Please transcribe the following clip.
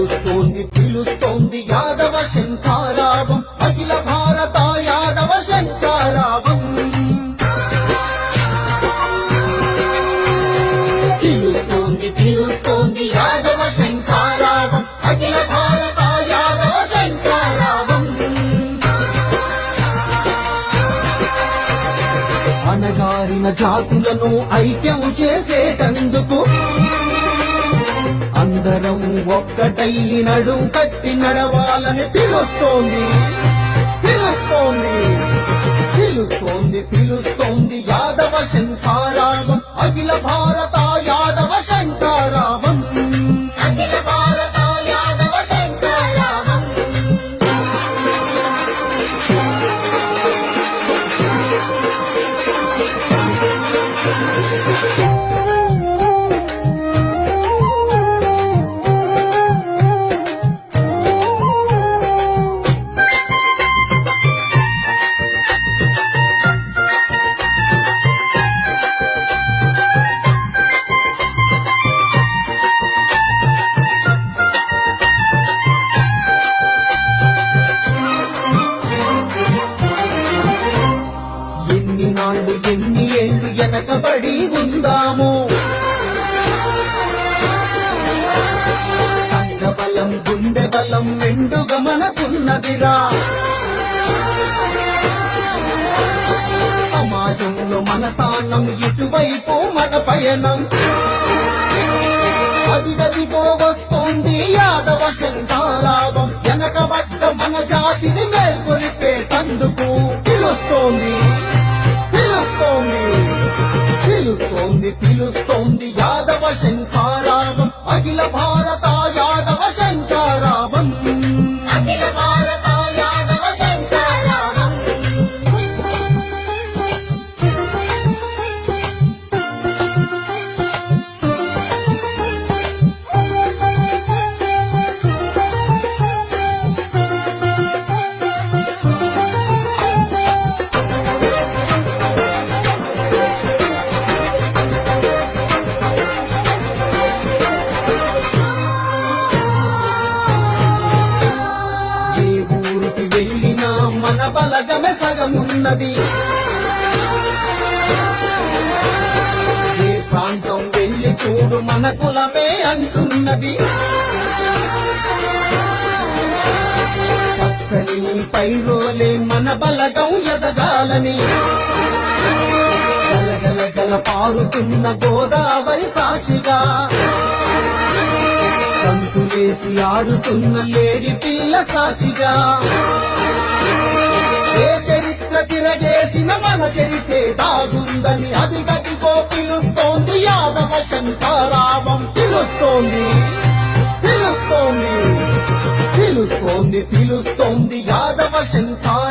పిలుస్తోంది పిలుస్తోంది యాదవ శంఖారావం, అఖిల భారత యాదవ శంఖారావం. పిలుస్తోంది పిలుస్తోంది యాదవ శంఖారావం, అఖిల భారత యాదవ శంఖారావం. అణగారిన జాతులను ఐక్యం చేసేటందుకు అందరం ఒక్కటై నడుం కట్టి నడవాలని పిలుస్తోంది పిలుస్తోంది పిలుస్తోంది పిలుస్తోంది యాదవ శంఖారావం, అఖిల భారత యాదవ శంఖారావం. అఖిల భారత యాదవ శంఖారావం. ఎన్ని ఏళ్ళు వెనకబడి ఉందాము, అంగబలం గుండె బలం మెండుగా మనకున్నదిరా. సమాజంలో మన స్థానం, ఇటువైపు మన పయనం. అదిగదిగో వస్తోంది యాదవ శంఖారావం, వెనకబడ్డ మన జాతిని మేల్కొలిపేటందుకు పిలుస్తోంది పిలుస్తోంది పిలుస్తోంది పిలుస్తోంది యాదవ శంఖారావం, అఖిల భారత యాదవ శంఖారావం. అఖిల భారత యాదవ శంఖారావం. మన బలగమే సగమున్నది, ఏ ప్రాంతం వెళ్ళి చూడు మన కులమే అంటున్నది. పచ్చని పైరోలే మన బలగం ఎదగాలని, గలగలగల పారుతున్న గోదావరి సాక్షిగా, కంతులేసి ఆడుతున్న లేడి పిల్ల సాక్షిగా, ఏ చరిత్ర తిరగేసిన మన చరిత్రే దాగుందని అది గదిగో పిలుస్తోంది యాదవ శంఖారావం. పిలుస్తోంది పిలుస్తోంది పిలుస్తోంది పిలుస్తోంది యాదవ శంఖారావం.